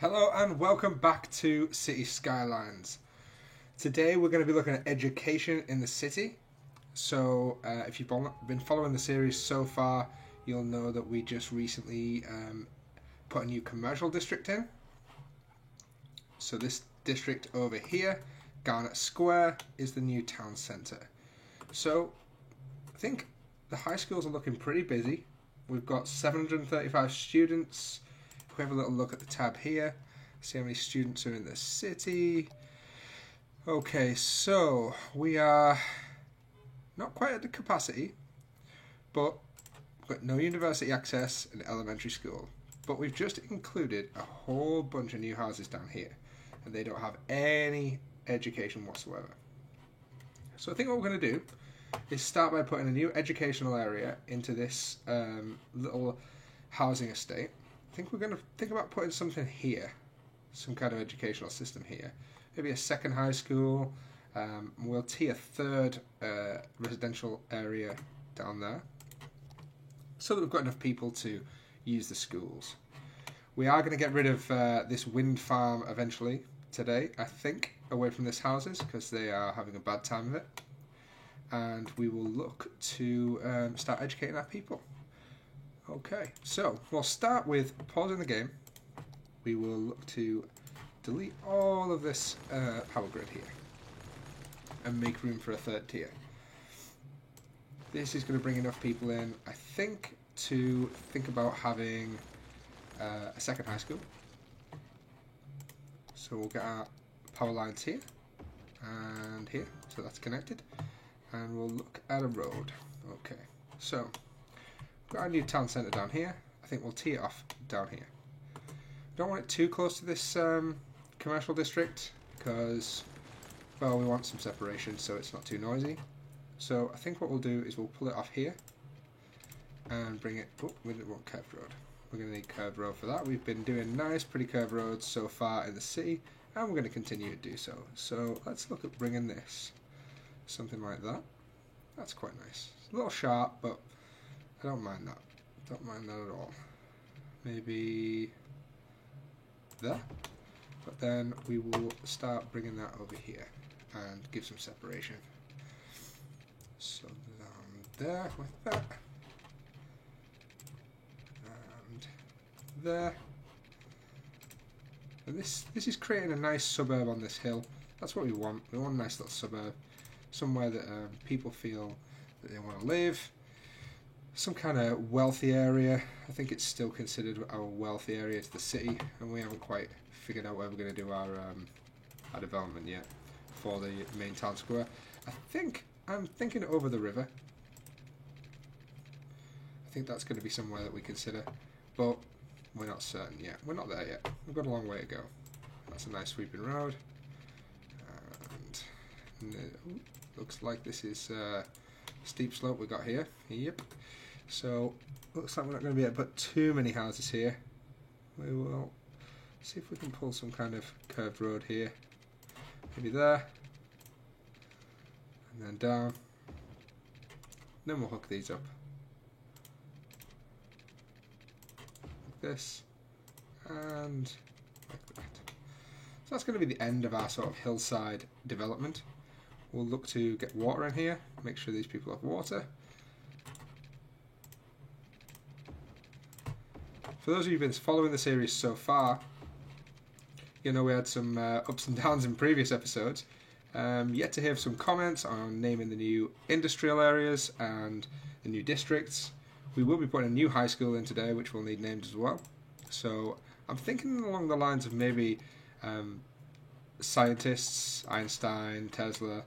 Hello and welcome back to City Skylines. Today we're going to be looking at education in the city. So if you've been following the series so far, you'll know that we just recently put a new commercial district in. So this district over here, Garnet Square, is the new town centre. So I think the high schools are looking pretty busy. We've got 735 students. If we have a little look at the tab here, see how many students are in the city. Okay, so we are not quite at the capacity, but we've got no university access in elementary school. But we've just included a whole bunch of new houses down here, and they don't have any education whatsoever. So I think what we're going to do is start by putting a new educational area into this little housing estate. I think we're going to think about putting something here, some kind of educational system here. Maybe a second high school. We'll tee a third residential area down there so that we've got enough people to use the schools. We are going to get rid of this wind farm eventually today, I think, away from this houses because they are having a bad time of it. And we will look to start educating our people. Okay, so we'll start with pausing the game. We will look to delete all of this power grid here and make room for a third tier. This is going to bring enough people in, I think, to think about having a second high school. So we'll get our power lines here and here, so that's connected. And we'll look at a road. Okay, so got our new town centre down here. I think we'll tee it off down here. Don't want it too close to this commercial district because, well, we want some separation so it's not too noisy. So I think what we'll do is we'll pull it off here and bring it. Oh, we didn't want curved road. We're going to need curved road for that. We've been doing nice, pretty curved roads so far in the city, and we're going to continue to do so. So let's look at bringing this something like that. That's quite nice. It's a little sharp, but I don't mind that. Don't mind that at all. Maybe there. But then we will start bringing that over here and give some separation. So down there with that. And there. And this is creating a nice suburb on this hill. That's what we want. We want a nice little suburb. Somewhere that people feel that they want to live. Some kind of wealthy area. I think it's still considered our wealthy area to the city, and we haven't quite figured out where we're going to do our development yet for the main town square. I'm thinking over the river. I think that's going to be somewhere that we consider, but we're not certain yet. We're not there yet. We've got a long way to go. That's a nice sweeping road, and looks like this is steep slope we got here. Yep. So looks like we're not going to be able to put too many houses here. We will see if we can pull some kind of curved road here. Maybe there. And then down. Then we'll hook these up. Like this. And like that. So that's going to be the end of our sort of hillside development. We'll look to get water in here, make sure these people have water. For those of you who've been following the series so far, you know we had some ups and downs in previous episodes. Yet to hear some comments on naming the new industrial areas and the new districts. We will be putting a new high school in today, which will need names as well. So I'm thinking along the lines of maybe scientists, Einstein, Tesla,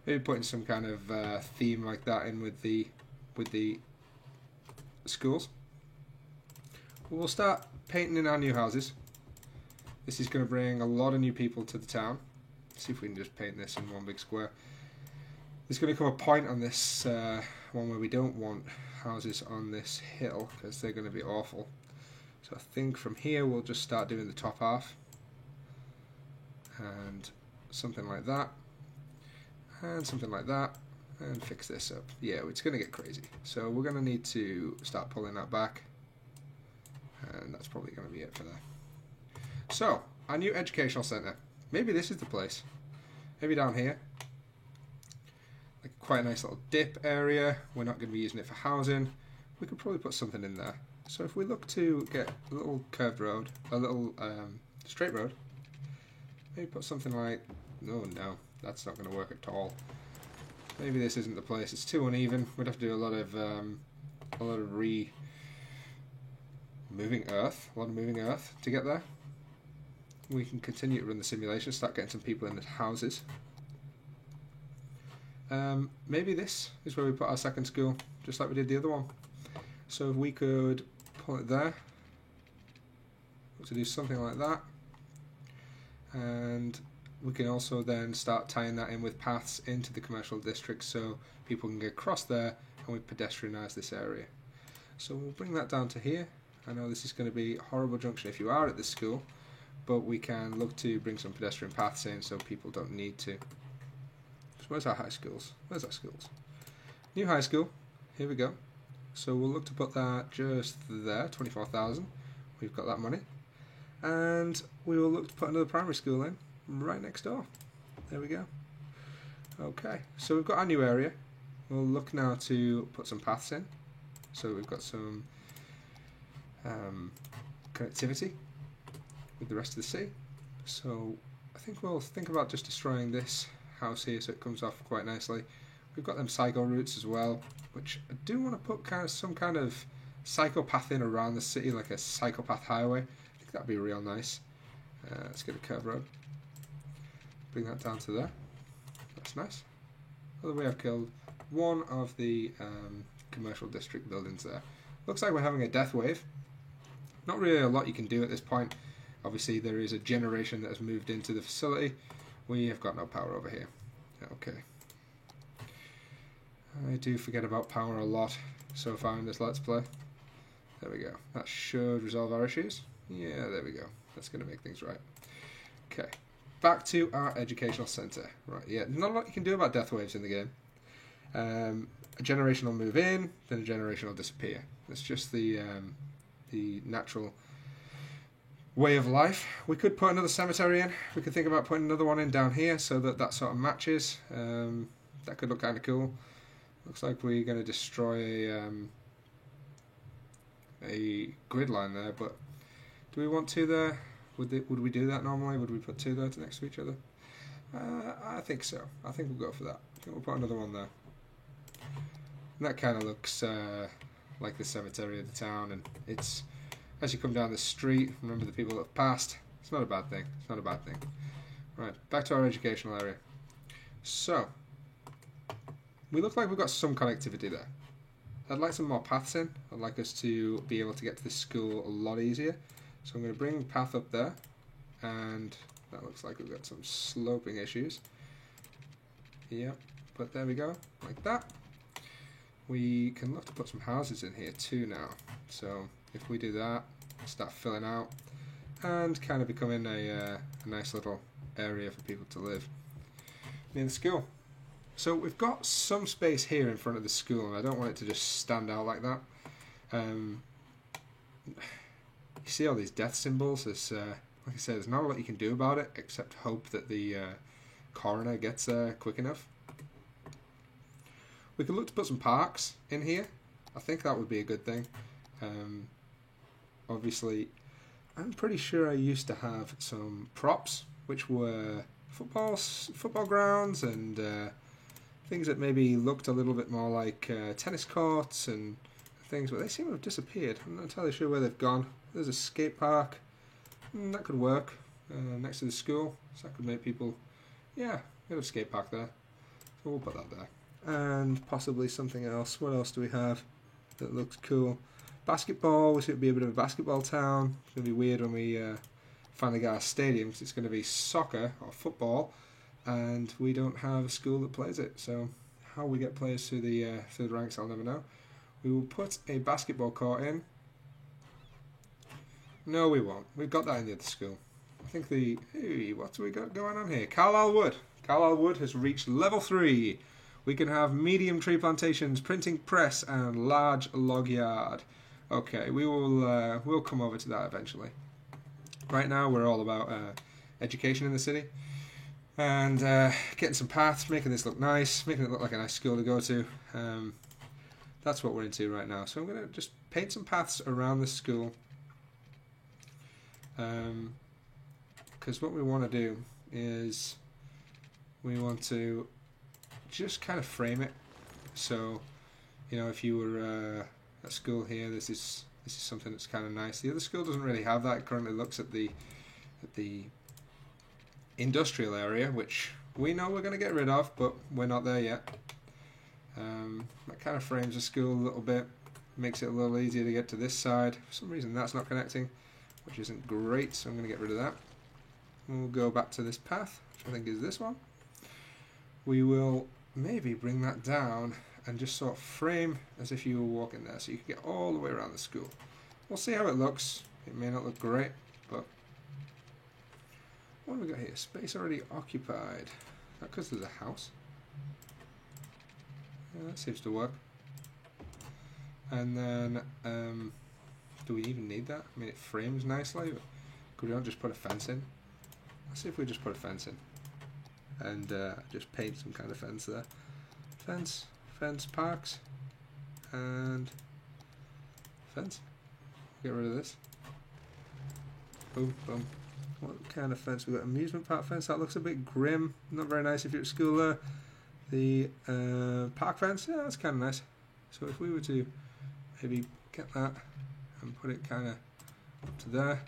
maybe putting some kind of theme like that in with the schools. We'll start painting in our new houses. This is going to bring a lot of new people to the town. Let's see if we can just paint this in one big square. There's going to come a point on this one where we don't want houses on this hill because they're going to be awful. So I think from here we'll just start doing the top half. And something like that. And something like that. And fix this up. Yeah, it's going to get crazy. So we're going to need to start pulling that back. And that's probably going to be it for that. So, our new educational centre. Maybe this is the place. Maybe down here. Like quite a nice little dip area. We're not going to be using it for housing. We could probably put something in there. So if we look to get a little curved road, a little straight road, maybe put something like, oh no, that's not going to work at all. Maybe this isn't the place. It's too uneven. We'd have to do a lot of moving earth to get there. We can continue to run the simulation, start getting some people in the houses. Maybe this is where we put our second school, just like we did the other one. So if we could pull it there, to do something like that, and we can also then start tying that in with paths into the commercial district so people can get across there, and we pedestrianise this area. So we'll bring that down to here. I know this is going to be a horrible junction if you are at this school, but we can look to bring some pedestrian paths in so people don't need to. So where's our high schools? Where's our schools? New high school. Here we go. So we'll look to put that just there, 24,000. We've got that money. And we will look to put another primary school in right next door. There we go. Okay, so we've got our new area. We'll look now to put some paths in. So we've got some connectivity with the rest of the city. So I think we'll think about just destroying this house here so it comes off quite nicely. We've got them cycle routes as well, which I do want to put some kind of psychopath in around the city, like a psychopath highway. I think that'd be real nice. Let's get a curve road. Bring that down to there. That's nice. By the way, I've killed one of the commercial district buildings there. Looks like we're having a death wave. Not really a lot you can do at this point. Obviously there is a generation that has moved into the facility. We have got no power over here. Okay. I do forget about power a lot so far in this Let's Play. There we go. That should resolve our issues. Yeah, there we go. That's going to make things right. Okay. Back to our educational centre. Right, yeah, not a lot you can do about death waves in the game. A generation will move in, then a generation will disappear. That's just the natural way of life. We could put another cemetery in. We could think about putting another one in down here so that sort of matches. That could look kind of cool. Looks like we're going to destroy a grid line there, but do we want two there? Would we do that normally? Would we put two there next to each other? I think so. I think we'll go for that. I think we'll put another one there. And that kind of looks like the cemetery of the town, and it's, as you come down the street, remember the people that have passed. It's not a bad thing. It's not a bad thing. Right, back to our educational area. So, we look like we've got some connectivity there. I'd like some more paths in. I'd like us to be able to get to this school a lot easier. So I'm going to bring path up there, and that looks like we've got some sloping issues. Yep, but there we go, like that. We can look to put some houses in here too now. So if we do that, start filling out, and kind of becoming a nice little area for people to live near the school. So we've got some space here in front of the school, and I don't want it to just stand out like that. You see all these death symbols. There's, like I said, there's not a lot you can do about it except hope that the coroner gets there quick enough. We could look to put some parks in here. I think that would be a good thing. Obviously, I'm pretty sure I used to have some props, which were football grounds and things that maybe looked a little bit more like tennis courts and things, but they seem to have disappeared. I'm not entirely sure where they've gone. There's a skate park. That could work next to the school, so that could make people, yeah, we have a skate park there. So we'll put that there. And possibly something else. What else do we have that looks cool? Basketball. We should be a bit of a basketball town. It's going to be weird when we finally get our stadium, because it's going to be soccer or football, and we don't have a school that plays it. So how we get players through the ranks, I'll never know. We will put a basketball court in. No, we won't. We've got that in the other school. I think hey, what do we got going on here? Carlisle Wood. Carlisle Wood has reached level 3. We can have medium tree plantations, printing press, and large log yard. Okay, we'll come over to that eventually. Right now we're all about education in the city, and getting some paths, making this look nice, making it look like a nice school to go to. That's what we're into right now. So I'm going to just paint some paths around the school, because what we want to do is we want to just kind of frame it. So, you know, if you were at school here, this is something that's kind of nice. The other school doesn't really have that. It currently looks at the industrial area, which we know we're going to get rid of, but we're not there yet. That kind of frames the school a little bit, makes it a little easier to get to this side. For some reason that's not connecting, which isn't great, so I'm going to get rid of that. We'll go back to this path, which I think is this one. We will maybe bring that down and just sort of frame as if you were walking there, so you can get all the way around the school. We'll see how it looks. It may not look great, but what have we got here? Space already occupied. Is that because there's a house? Yeah, that seems to work. And then, do we even need that? I mean, it frames nicely. Could we not just put a fence in? Let's see if we just put a fence in. And just paint some kind of fence there. Fence, parks, and fence. Get rid of this. Boom, boom. What kind of fence? We've got amusement park fence. That looks a bit grim. Not very nice if you're at school there. The park fence, yeah, that's kind of nice. So if we were to maybe get that and put it kind of up to there,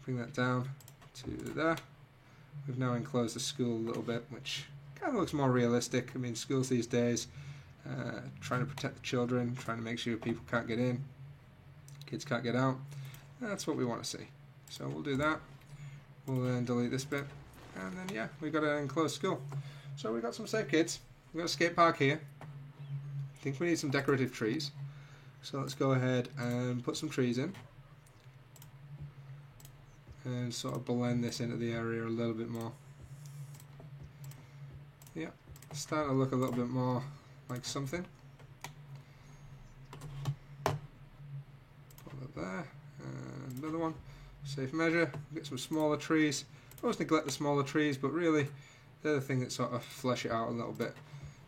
bring that down to there. We've now enclosed the school a little bit, which kind of looks more realistic. I mean, schools these days, trying to protect the children, trying to make sure people can't get in, kids can't get out. That's what we want to see. So we'll do that. We'll then delete this bit, and then yeah, we've got an enclosed school. So we've got some safe kids. We've got a skate park here. I think we need some decorative trees. So let's go ahead and put some trees in. And sort of blend this into the area a little bit more. Yeah, starting to look a little bit more like something. Put that there. And another one. Safe measure. Get some smaller trees. I always neglect the smaller trees, but really they're the thing that sort of flesh it out a little bit.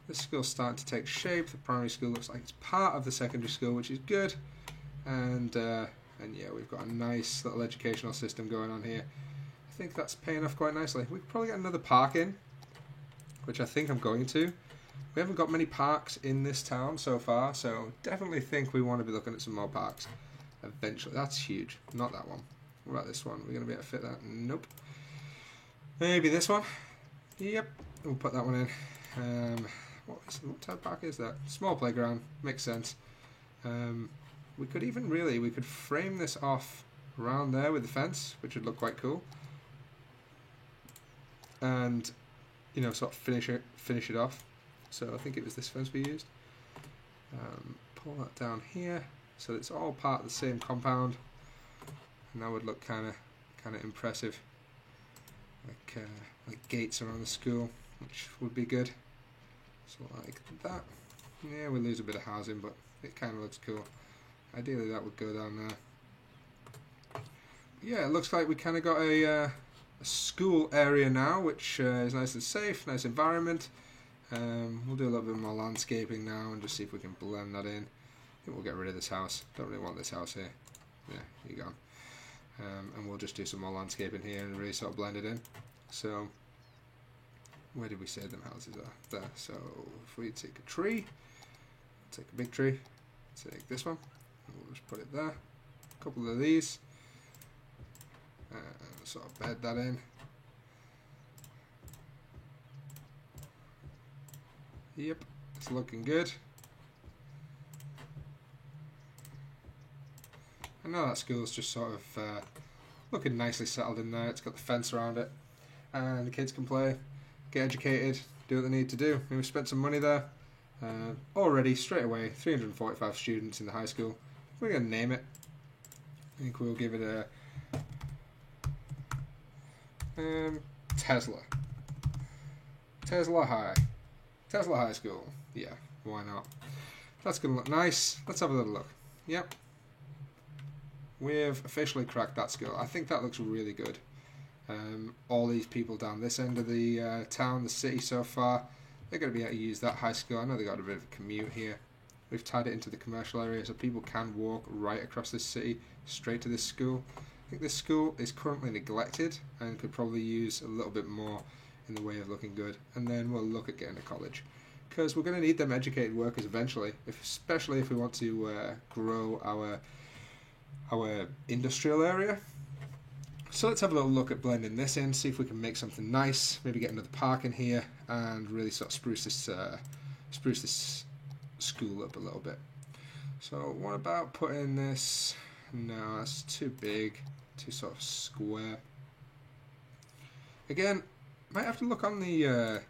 This school's starting to take shape. The primary school looks like it's part of the secondary school, which is good. And yeah, we've got a nice little educational system going on here. I think that's paying off quite nicely. We could probably get another park in, which I think I'm going to. We haven't got many parks in this town so far, so definitely think we want to be looking at some more parks eventually. That's huge. Not that one. What about this one? We're going to be able to fit that? Nope. Maybe this one. Yep. We'll put that one in. What type of park is that? Small playground. Makes sense. We could even we could frame this off around there with the fence, which would look quite cool. And, you know, sort of finish it off. So I think it was this fence we used. Pull that down here, so it's all part of the same compound, and that would look kind of impressive, like gates around the school, which would be good. So like that. Yeah, we lose a bit of housing, but it kind of looks cool. Ideally that would go down there. Yeah, it looks like we kind of got a school area now, which is nice and safe, nice environment. We'll do a little bit more landscaping now and just see if we can blend that in. I think we'll get rid of this house. Don't really want this house here. Yeah, here you go. And we'll just do some more landscaping here and really sort of blend it in. So, where did we say them houses are? There. So, if we take a tree, take a big tree, take this one, and we'll just put it there. A couple of these. Sort of bed that in. Yep, it's looking good. I know that school's just sort of looking nicely settled in there. It's got the fence around it, and the kids can play, get educated, do what they need to do. And we've spent some money there already straight away. 345 students in the high school. We're going to name it. I think we'll give it a Tesla High School. Yeah, why not? That's gonna look nice. Let's have a little look. Yep. we've officially cracked that school. I think that looks really good. All these people down this end of the town, the city so far, they're going to be able to use that high school. I know they got a bit of a commute here. We've tied it into the commercial area so people can walk right across this city straight to this school. I think this school is currently neglected and could probably use a little bit more in the way of looking good. And then we'll look at getting a college, because we're going to need them educated workers eventually, especially if we want to grow our industrial area. So let's have a little look at blending this in, see if we can make something nice, maybe get another park in here and really sort of spruce this school up a little bit. So what about putting this, no, that's too big, too sort of square. Again, might have to look on the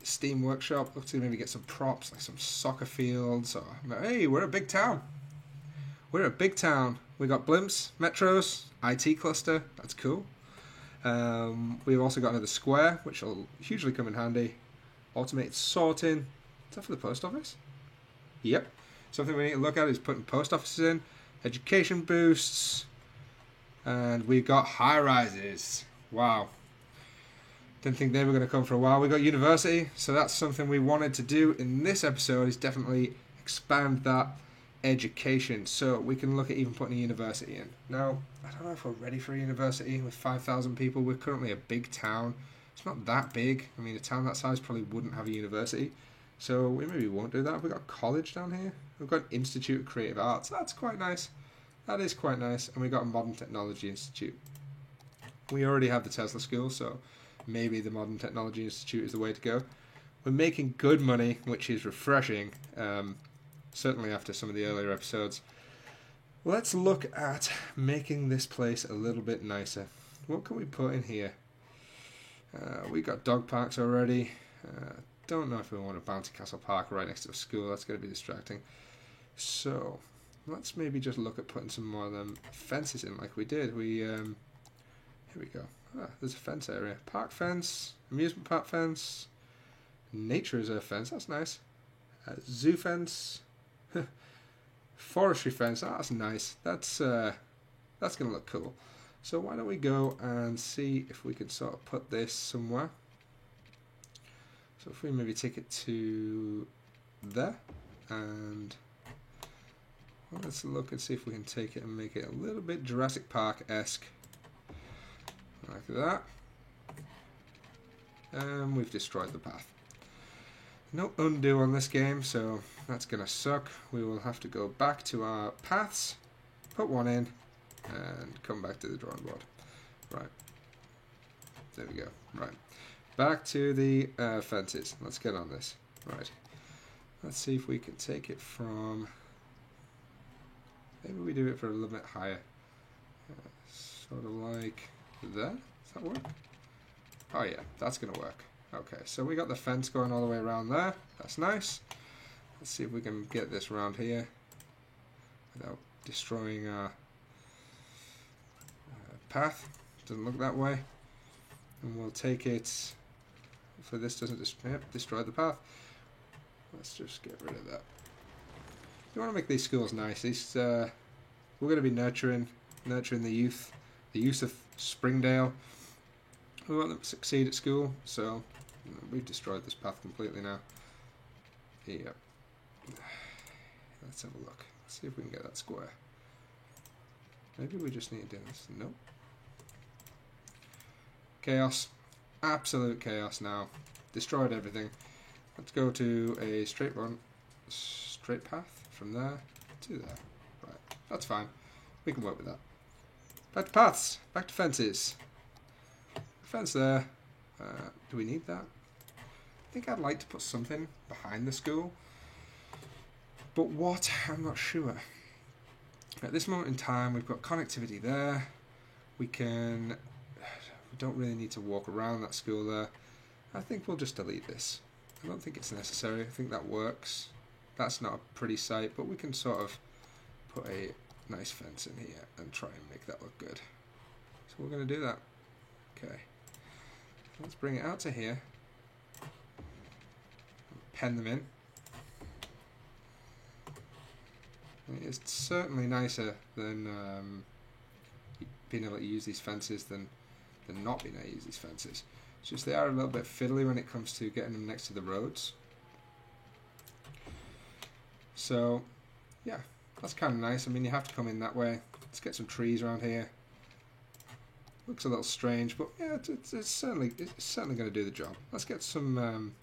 Steam Workshop, look to maybe get some props, like some soccer fields, or, hey, we're a big town. We're a big town. We got blimps, metros, IT cluster, that's cool. We've also got another square, which will hugely come in handy. Automated sorting. Is that for the post office? Yep. Something we need to look at is putting post offices in. Education boosts. And we've got high rises. Wow. Didn't think they were going to come for a while. We got university, so that's something we wanted to do in this episode, is definitely expand that education, so we can look at even putting a university in. Now, I don't know if we're ready for a university with 5,000 people. We're currently a big town. It's not that big. I mean, a town that size probably wouldn't have a university, so we maybe won't do that. We've got a college down here. We've got an Institute of Creative Arts. That's quite nice. That is quite nice. And we've got a Modern Technology Institute. We already have the Tesla School, so maybe the Modern Technology Institute is the way to go. We're making good money, which is refreshing. Certainly after some of the earlier episodes. Let's look at making this place a little bit nicer. What can we put in here? We got dog parks already. Don't know if we want a bouncy castle park right next to a school. That's going to be distracting. So let's maybe just look at putting some more of them fences in like we did. Here we go. There's a fence area. Park fence, amusement park fence, nature reserve fence. That's nice. Zoo fence. Forestry fence, that's nice. That's gonna look cool. So why don't we go and see if we can sort of put this somewhere. So if we maybe take it to there, and let's look and see if we can take it and make it a little bit Jurassic Park-esque, like that. And we've destroyed the path. No undo on this game, so that's going to suck. We will have to go back to our paths, put one in, and come back to the drawing board. Right. There we go. Right. Back to the fences. Let's get on this. Right. Let's see if we can take it from... Maybe we do it for a little bit higher. Sort of like that. Does that work? Oh yeah, that's going to work. Okay, so we got the fence going all the way around there. That's nice. Let's see if we can get this around here without destroying our path. Doesn't look that way. And we'll take it, hopefully this doesn't destroy the path. Let's just get rid of that. You want to make these schools nice. These, we're going to be nurturing the youth of Springdale. We want them to succeed at school, so we've destroyed this path completely now. Yep. Let's have a look. See if we can get that square. Maybe we just need to do this. Nope. Chaos. Absolute chaos now. Destroyed everything. Let's go to a straight path from there to there. Right. That's fine. We can work with that. Back to paths. Back to fences. Fence there. Do we need that? I think I'd like to put something behind the school. But what? I'm not sure. At this moment in time, we've got connectivity there. We don't really need to walk around that school there. I think we'll just delete this. I don't think it's necessary. I think that works. That's not a pretty sight, but we can sort of put a nice fence in here and try and make that look good. So we're going to do that. Okay. Let's bring it out to here. Pen them in. It's certainly nicer than being able to use these fences than not being able to use these fences. It's just they are a little bit fiddly when it comes to getting them next to the roads. So, yeah, that's kind of nice. I mean, you have to come in that way. Let's get some trees around here. Looks a little strange, but yeah, it's certainly going to do the job. Let's get some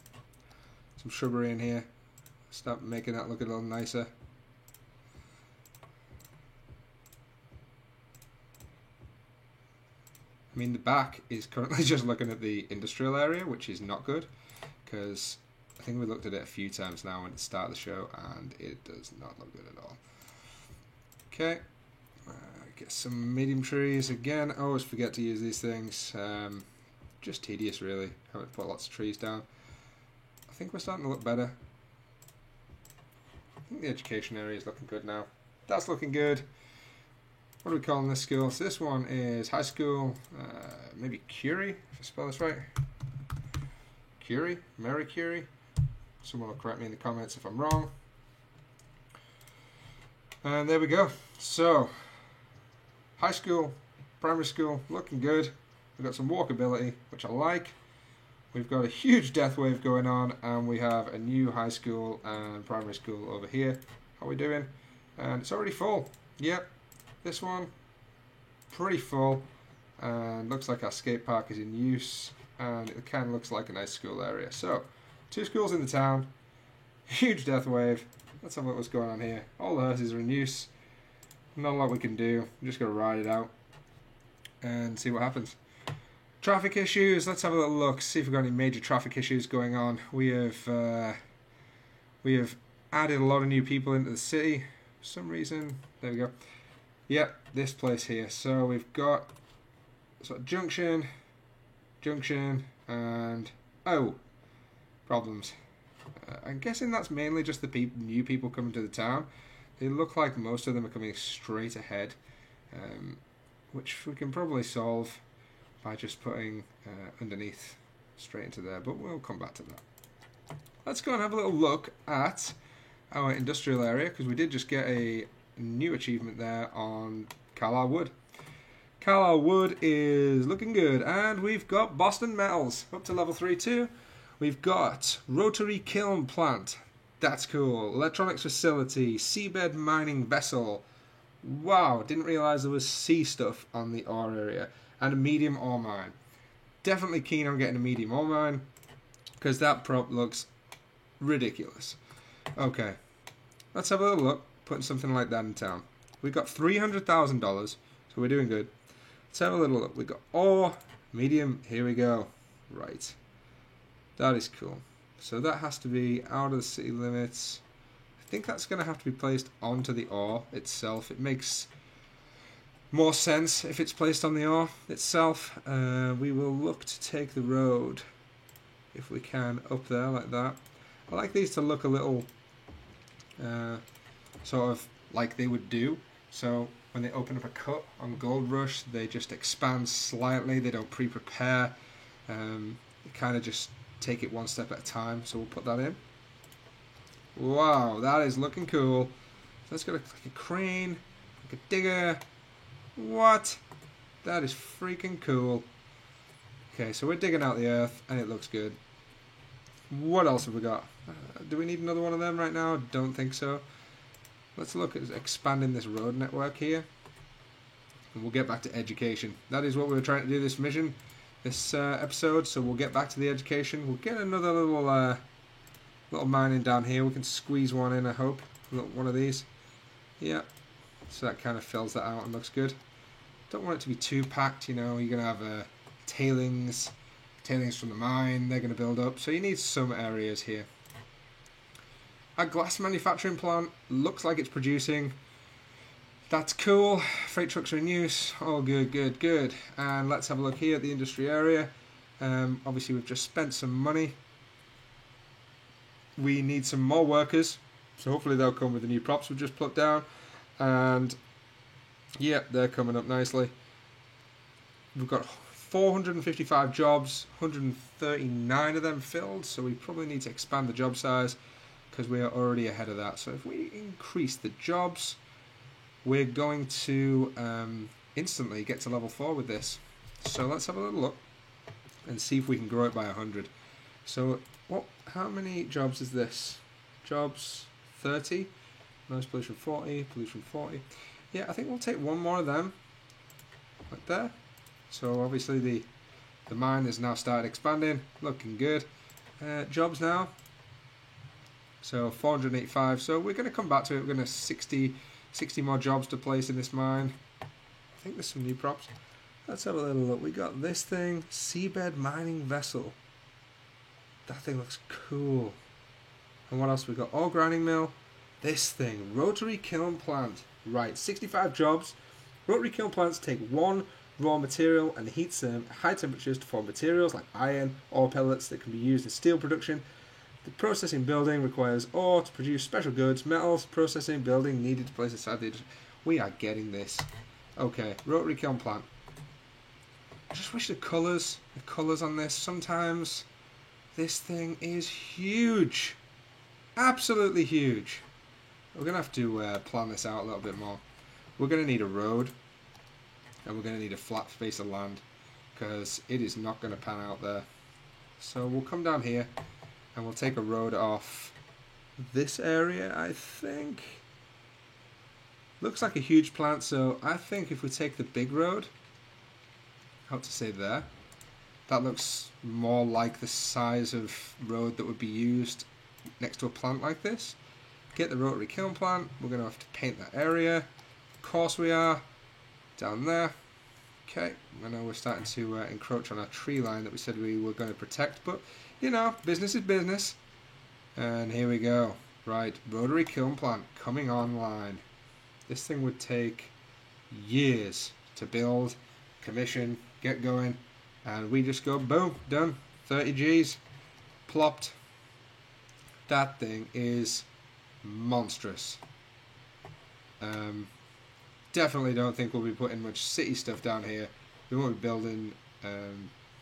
shrubbery in here. Start making that look a little nicer. I mean, the back is currently just looking at the industrial area, which is not good, because I think we looked at it a few times now at the start of the show, and it does not look good at all. Okay, get some medium trees again. I always forget to use these things. Just tedious, really. Having to put lots of trees down. I think we're starting to look better. I think the education area is looking good now. That's looking good. What are we calling this school? So this one is high school, maybe Curie, if I spell this right. Curie? Mary Curie? Someone will correct me in the comments if I'm wrong. And there we go. So, high school, primary school, looking good. We've got some walkability, which I like. We've got a huge death wave going on, and we have a new high school and primary school over here. How are we doing? And it's already full. Yep. This one, pretty full, and looks like our skate park is in use, and it kind of looks like a nice school area. So, 2 schools in the town, huge death wave. Let's have a look what's going on here. All the hearses are in use. Not a lot we can do. We're just going to ride it out and see what happens. Traffic issues. Let's have a little look. See if we've got any major traffic issues going on. We have added a lot of new people into the city. For some reason, there we go. Yep, this place here. So we've got sort of junction, and problems. I'm guessing that's mainly just the new people coming to the town. They look like most of them are coming straight ahead, which we can probably solve by just putting underneath straight into there, but we'll come back to that. Let's go and have a little look at our industrial area, because we did just get a new achievement there on Carlisle Wood. Carlisle Wood is looking good, and we've got Boston Metals up to level 3 too. We've got Rotary Kiln Plant. That's cool. Electronics Facility. Seabed Mining Vessel. Wow, didn't realise there was sea stuff on the ore area. And a medium ore mine. Definitely keen on getting a medium ore mine, because that prop looks ridiculous. Okay, let's have a little look. Putting something like that in town. We've got $300,000, so we're doing good. Let's have a little look. We've got ore, medium, here we go. Right. That is cool. So that has to be out of the city limits. I think that's going to have to be placed onto the ore itself. It makes more sense if it's placed on the ore itself. We will look to take the road, if we can, up there like that. I like these to look a little sort of like they would do. So when they open up a cut on Gold Rush, they just expand slightly. They don't pre-prepare. They kind of just take it one step at a time. So we'll put that in. Wow, that is looking cool. So let's go like a crane, like a digger. What? That is freaking cool. Okay, so we're digging out the earth, and it looks good. What else have we got? Do we need another one of them right now? Don't think so. Let's look at expanding this road network here. And we'll get back to education. That is what we were trying to do this mission, this episode. So we'll get back to the education. We'll get another little mining down here. We can squeeze one in, I hope. One of these. Yeah. So that kind of fills that out and looks good. Don't want it to be too packed, you know. You're going to have tailings from the mine. They're going to build up. So you need some areas here. Our glass manufacturing plant looks like it's producing. That's cool. Freight trucks are in use. Oh, good, good, good. And let's have a look here at the industry area. Obviously, we've just spent some money. We need some more workers. So hopefully they'll come with the new props we've just put down. And, yeah, they're coming up nicely. We've got 455 jobs, 139 of them filled. So we probably need to expand the job size. because we are already ahead of that. So if we increase the jobs, we're going to instantly get to level 4 with this. So let's have a little look and see if we can grow it by 100. So how many jobs is this? Jobs 30, noise pollution 40, pollution 40. Yeah, I think we'll take one more of them, like there. So obviously the mine has now started expanding, looking good. Jobs now, so 485. So we're going to come back to it. We're going to 60 more jobs to place in this mine. I think there's some new props. Let's have a little look. We got this thing, seabed mining vessel. That thing looks cool. And what else we got? Ore grinding mill. This thing, rotary kiln plant. Right, 65 jobs. Rotary kiln plants take one raw material and heats them at high temperatures to form materials like iron, ore pellets that can be used in steel production. The processing building requires ore to produce special goods, metals, processing building needed to place aside the... We are getting this. Okay, rotary kiln plant. I just wish the colours on this, sometimes this thing is huge. Absolutely huge. We're going to have to plan this out a little bit more. We're going to need a road, and we're going to need a flat space of land, because it is not going to pan out there. So we'll come down here, and we'll take a road off this area, I think. Looks like a huge plant, so I think if we take the big road out to say there, that looks more like the size of road that would be used next to a plant like this. Get the rotary kiln plant. We're going to have to paint that area. Of course we are. Down there. Okay, I know we're starting to encroach on our tree line that we said we were going to protect, but you know, business is business. And here we go. Right, rotary kiln plant coming online. This thing would take years to build, commission, get going, and we just go boom, done. 30 G's, plopped. That thing is monstrous. Definitely don't think we'll be putting much city stuff down here. We won't be building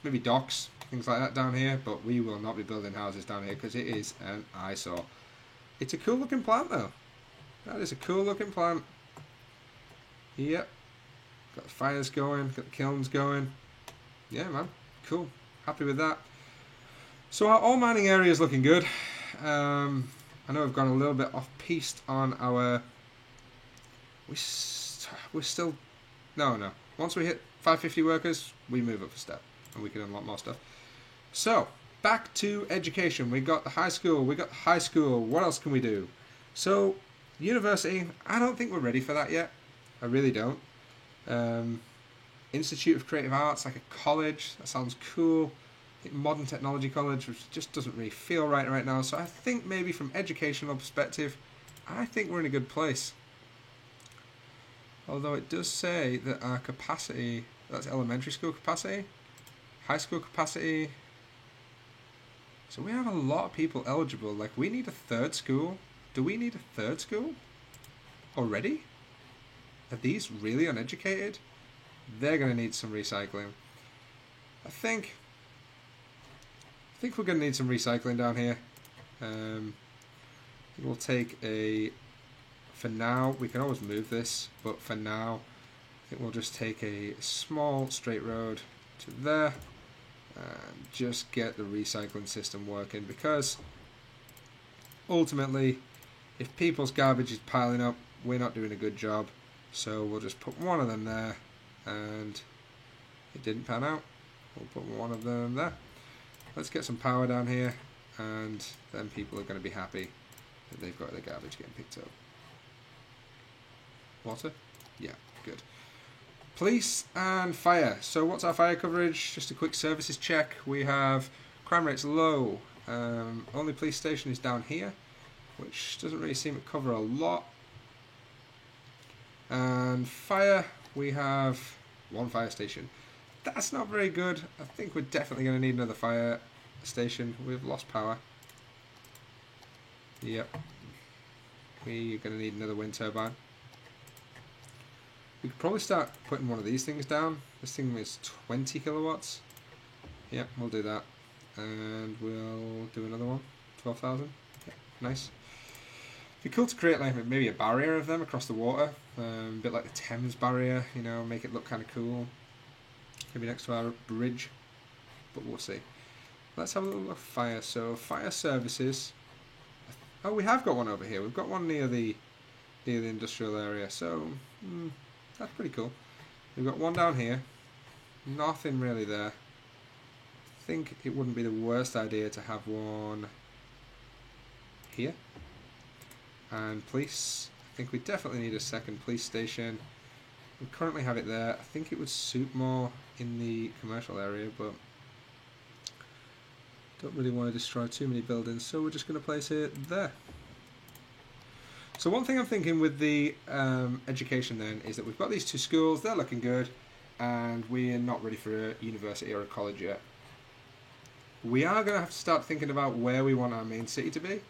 maybe docks, things like that down here, but we will not be building houses down here because it is an eyesore. It's a cool looking plant though. That is a cool looking plant. Yep. Got the fires going, got the kilns going. Yeah, man. Cool. Happy with that. So our ore mining area is looking good. I know we've gone a little bit off piste on our... We're still... No. Once we hit 550 workers, we move up a step. And we can unlock more stuff. So, back to education. We got the high school. What else can we do? So, university, I don't think we're ready for that yet. I really don't. Institute of Creative Arts, like a college. That sounds cool. Modern Technology College, which just doesn't really feel right now. So I think maybe from educational perspective, I think we're in a good place. Although it does say that our capacity, that's elementary school capacity, high school capacity. So we have a lot of people eligible. Like, we need a third school. Do we need a third school already? Are these really uneducated? They're going to need some recycling. I think we're going to need some recycling down here. We'll take a... For now, we can always move this, but for now, I think we'll just take a small straight road to there and just get the recycling system working, because ultimately, if people's garbage is piling up, we're not doing a good job. So we'll just put one of them there, and it didn't pan out. We'll put one of them there. Let's get some power down here, and then people are going to be happy that they've got their garbage getting picked up. Water? Yeah, good. Police and fire. So what's our fire coverage? Just a quick services check. We have crime rates low. Only police station is down here, which doesn't really seem to cover a lot. And fire, we have one fire station. That's not very good. I think we're definitely going to need another fire station. We've lost power. Yep. We're going to need another wind turbine. We could probably start putting one of these things down. This thing is 20 kilowatts. Yep, we'll do that. And we'll do another one. 12,000. Yep, Nice. It'd be cool to create like maybe a barrier of them across the water, a bit like the Thames barrier, you know, make it look kind of cool. Maybe next to our bridge, but we'll see. Let's have a little look at fire. So fire services. Oh, we have got one over here. We've got one near the industrial area. So that's pretty cool. We've got one down here. Nothing really there. I think it wouldn't be the worst idea to have one here. And police, I think we definitely need a second police station. We currently have it there. I think it would suit more in the commercial area, but don't really want to destroy too many buildings, so we're just going to place it there. So one thing I'm thinking with the education then is that we've got these two schools, they're looking good, and we're not ready for a university or a college yet. We are going to have to start thinking about where we want our main city to be.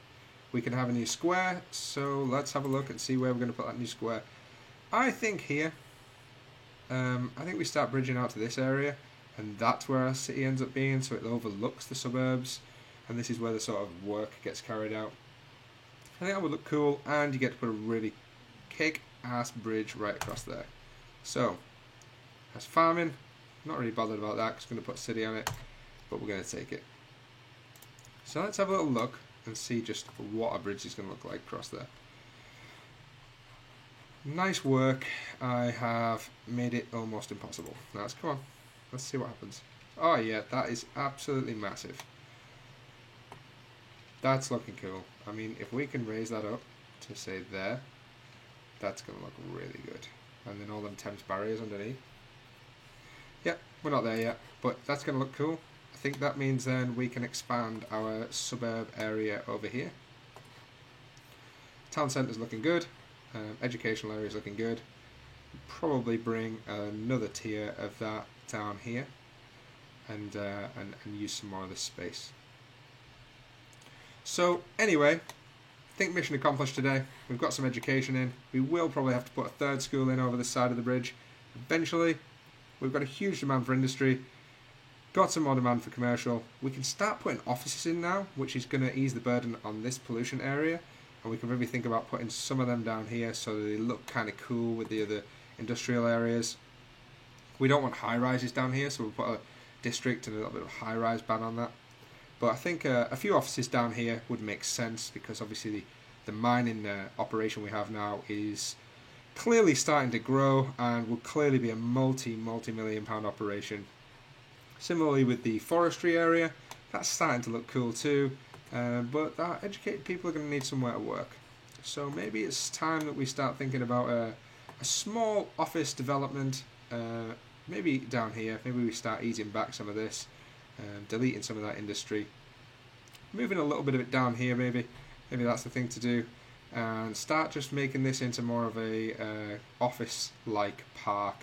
We can have a new square, so let's have a look and see where we're going to put that new square. I think here, I think we start bridging out to this area, and that's where our city ends up being, so it overlooks the suburbs, and this is where the sort of work gets carried out. I think that would look cool, and you get to put a really kick-ass bridge right across there. So, that's farming. Not really bothered about that, because we're going to put city on it, but we're going to take it. So let's have a little look and see just what a bridge is going to look like across there. Nice work. I have made it almost impossible. Now come on, let's see what happens. Oh yeah, that is absolutely massive. That's looking cool. I mean, if we can raise that up to say there, that's going to look really good. And then all them Thames barriers underneath. Yep, we're not there yet, but that's going to look cool. I think that means then we can expand our suburb area over here. Town centre's looking good. Educational area is looking good. Probably bring another tier of that down here, and use some more of this space. So anyway, I think mission accomplished today. We've got some education in. We will probably have to put a third school in over the side of the bridge eventually. We've got a huge demand for industry. Got some more demand for commercial. We can start putting offices in now, which is going to ease the burden on this pollution area. And we can maybe think about putting some of them down here so that they look kind of cool with the other industrial areas. We don't want high-rises down here, so we'll put a district and a little bit of high-rise ban on that. But I think a few offices down here would make sense, because obviously the mining operation we have now is clearly starting to grow and will clearly be a multi-million pound operation. Similarly with the forestry area, that's starting to look cool too. But our educated people are going to need somewhere to work. So maybe it's time that we start thinking about a small office development, maybe down here. Maybe we start easing back some of this, deleting some of that industry, moving a little bit of it down here maybe that's the thing to do, and start just making this into more of a office-like park.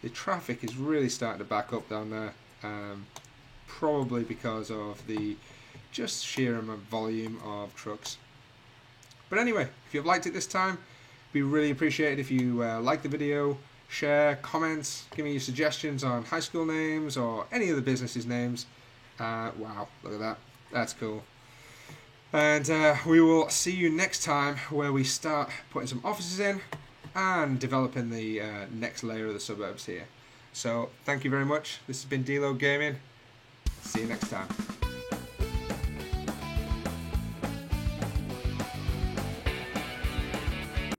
The traffic is really starting to back up down there, probably because of the just sheer volume of trucks. But anyway, if you've liked it this time, it'd be really appreciated if you like the video, share, comments, give me your suggestions on high school names or any of the businesses' names. Wow, look at that. That's cool. And we will see you next time, where we start putting some offices in and developing the next layer of the suburbs here. So thank you very much. This has been D-Lo Gaming. See you next time.